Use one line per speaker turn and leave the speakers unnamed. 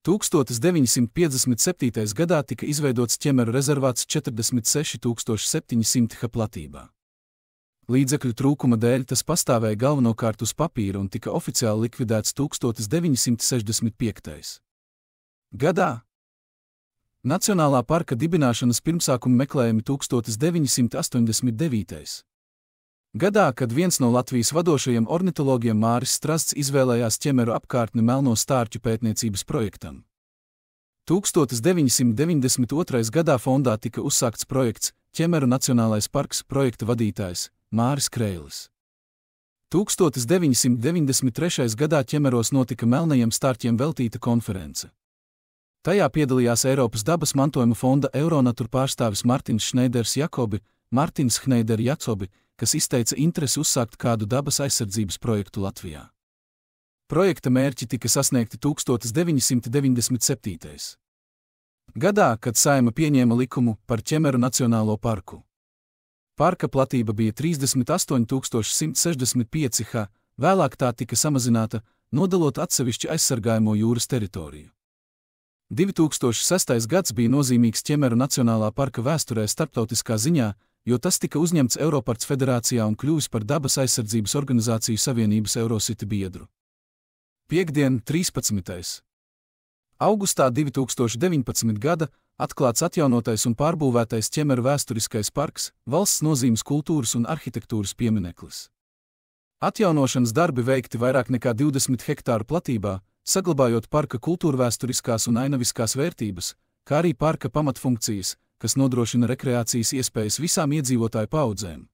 1957. gadā tika izveidots ķemeru rezervāts 46,700 ha platībā. Līdzekļu trūkuma dēļ tas pastāvēja galvenokārt uz papīra un tika oficiāli likvidēts 1965. gadā. Nacionālā parka dibināšanas pirmsākuma meklējumi 1989. gadā, kad viens no Latvijas vadošajiem ornitologiem Māris Strasts izvēlējās ķemeru apkārtni melno stārķu pētniecības projektam. 1992. gadā fondā tika uzsākts projekts Ķemeru Nacionālais parks, projekta vadītājs Māris Kreilis. 1993. gadā ķemeros notika melnajiem stārķiem veltīta konference. Tajā piedalījās Eiropas dabas mantojuma fonda Euronatur pārstāvis Martins Šneider-Jacobi, kas izteica interesi uzsākt kādu dabas aizsardzības projektu Latvijā. Projekta mērķi tika sasniegti 1997. gadā, kad Saeima pieņēma likumu par Ķemeru Nacionālo parku. Parka platība bija 38,165 ha, vēlāk tā tika samazināta, nodalot atsevišķi aizsargājamo jūras teritoriju. 2006. gads bija nozīmīgs Ķemeru Nacionālā parka vēsturē starptautiskā ziņā, jo tas tika uzņemts Europarks federācijā un kļuvis par dabas aizsardzības organizāciju Savienības Eurocity biedru. Piektdien, 13. augustā 2019. gada atklāts atjaunotais un pārbūvētais Ķemeru vēsturiskais parks, valsts nozīmes kultūras un arhitektūras piemineklis. Atjaunošanas darbi veikti vairāk nekā 20 hektāru platībā, saglabājot parka kultūrvēsturiskās un ainaviskās vērtības, kā arī parka pamatfunkcijas, kas nodrošina rekreācijas iespējas visām iedzīvotāju paudzēm.